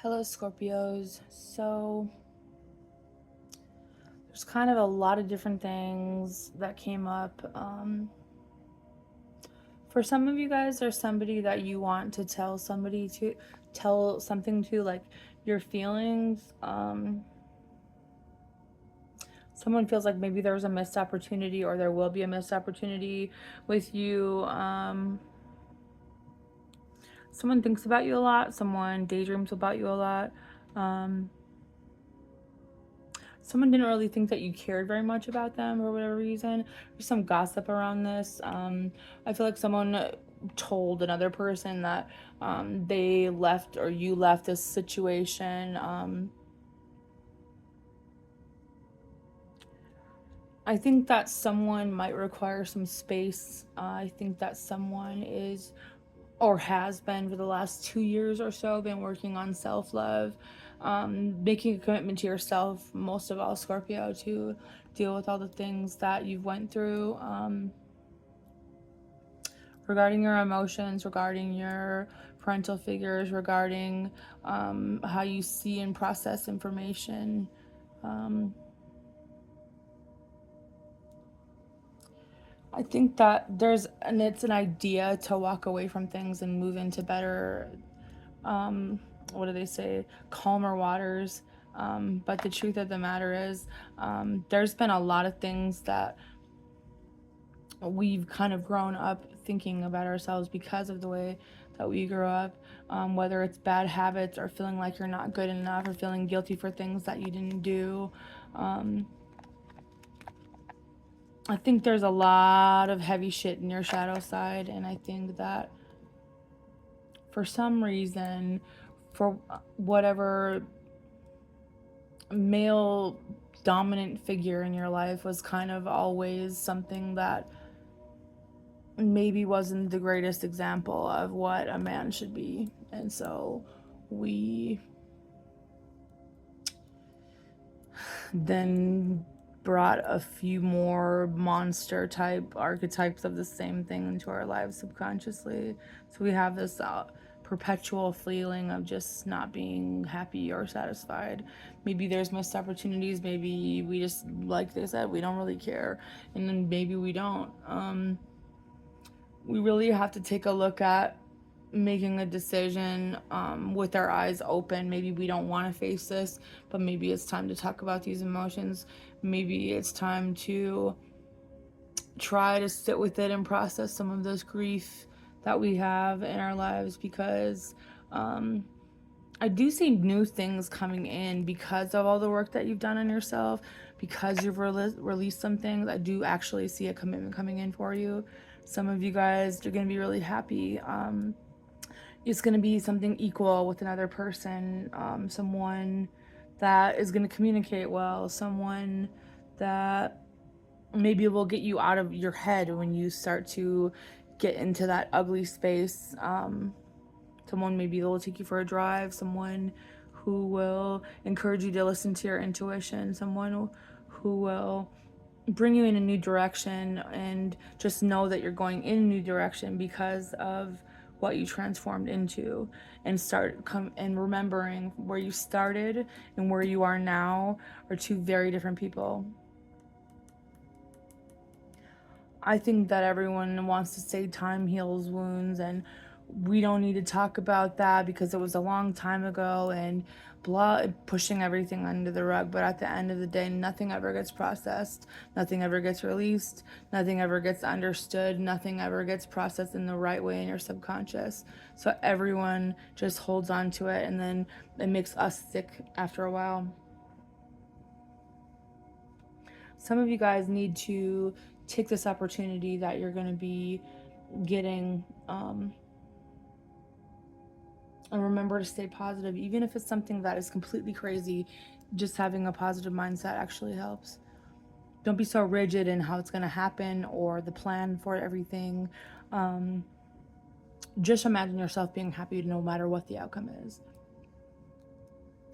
Hello, Scorpios. So, there's kind of a lot of different things that came up. For some of you guys, there's somebody that you want to tell something to, like your feelings. Someone feels like maybe there was a missed opportunity or there will be a missed opportunity with you. Someone thinks about you a lot. Someone daydreams about you a lot. Um, Someone didn't really think that you cared very much about them for whatever reason. There's some gossip around this. I feel like someone told another person that they left or you left this situation. I think that someone might require some space. I think that someone is or has been for the last 2 years or so been working on self-love, making a commitment to yourself, most of all, Scorpio, to deal with all the things that you've went through, regarding your emotions, regarding your parental figures, regarding how you see and process information. I think that it's an idea to walk away from things and move into better, what do they say, calmer waters. But the truth of the matter is, there's been a lot of things that we've kind of grown up thinking about ourselves because of the way that we grew up, whether it's bad habits or feeling like you're not good enough or feeling guilty for things that you didn't do. I think there's a lot of heavy shit in your shadow side, and I think that for some reason, for whatever male dominant figure in your life was kind of always something that maybe wasn't the greatest example of what a man should be. And so we then brought a few more monster type archetypes of the same thing into our lives subconsciously. So we have this perpetual feeling of just not being happy or satisfied. Maybe there's missed opportunities. Maybe we just, like they said, we don't really care. And then maybe we don't. We really have to take a look at making a decision, with our eyes open. Maybe we don't want to face this, but maybe it's time to talk about these emotions. Maybe it's time to try to sit with it and process some of this grief that we have in our lives, because I do see new things coming in because of all the work that you've done on yourself, because you've released some things. I do actually see a commitment coming in for you. Some of you guys are going to be really happy. It's going to be something equal with another person, someone that is going to communicate well, someone that maybe will get you out of your head when you start to get into that ugly space. Someone maybe that will take you for a drive, someone who will encourage you to listen to your intuition, someone who will bring you in a new direction, and just know that you're going in a new direction because of what you transformed into, and remembering where you started and where you are now are two very different people. I think that everyone wants to say time heals wounds, and we don't need to talk about that because it was a long time ago and blah, pushing everything under the rug. But at the end of the day, nothing ever gets processed, nothing ever gets released, nothing ever gets understood, nothing ever gets processed in the right way in your subconscious. So everyone just holds on to it, and then it makes us sick after a while. Some of you guys need to take this opportunity that you're going to be getting, and remember to stay positive. Even if it's something that is completely crazy, just having a positive mindset actually helps. Don't be so rigid in how it's going to happen or the plan for everything. Just imagine yourself being happy no matter what the outcome is.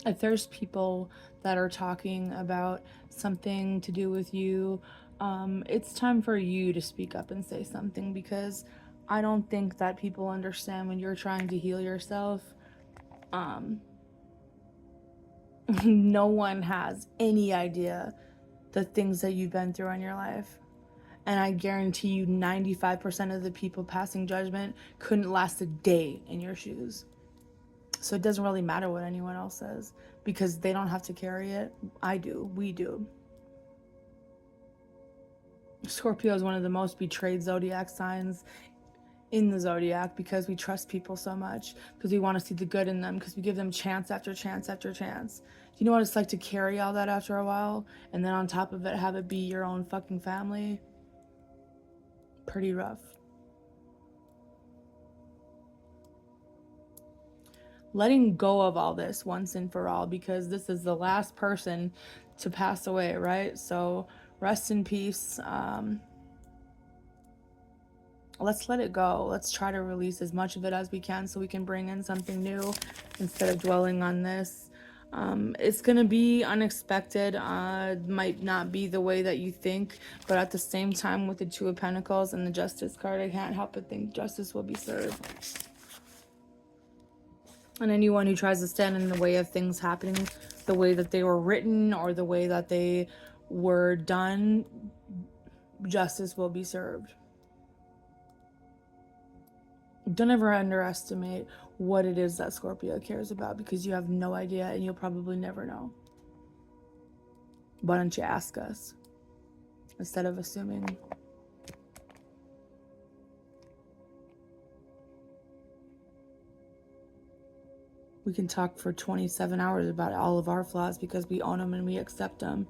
If there's people that are talking about something to do with you, it's time for you to speak up and say something, because I don't think that people understand when you're trying to heal yourself. No one has any idea the things that you've been through in your life. And I guarantee you 95% of the people passing judgment couldn't last a day in your shoes. So it doesn't really matter what anyone else says because they don't have to carry it. I do. We do. Scorpio is one of the most betrayed zodiac signs in the zodiac because we trust people so much, because we want to see the good in them, because we give them chance after chance after chance. You know what it's like to carry all that after a while, and then on top of it have it be your own fucking family? Pretty rough. Letting go of all this once and for all, because this is the last person to pass away, right? So rest in peace. Let's let it go. Let's try to release as much of it as we can so we can bring in something new instead of dwelling on this. It's going to be unexpected. Might not be the way that you think, but at the same time, with the Two of Pentacles and the Justice card, I can't help but think justice will be served. And anyone who tries to stand in the way of things happening the way that they were written or the way that they were done, justice will be served. Don't ever underestimate what it is that Scorpio cares about, because you have no idea and you'll probably never know. Why don't you ask us instead of assuming? We can talk for 27 hours about all of our flaws because we own them and we accept them.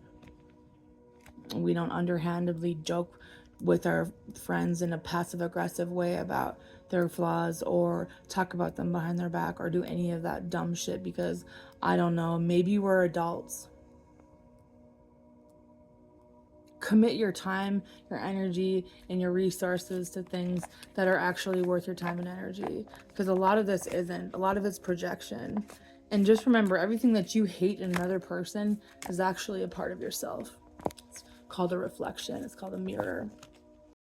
We don't underhandedly joke with our friends in a passive-aggressive way about their flaws or talk about them behind their back or do any of that dumb shit because, I don't know, maybe we're adults. Commit your time, your energy, and your resources to things that are actually worth your time and energy, because a lot of this isn't. A lot of it's projection. And just remember, everything that you hate in another person is actually a part of yourself. It's called a reflection. It's called a mirror.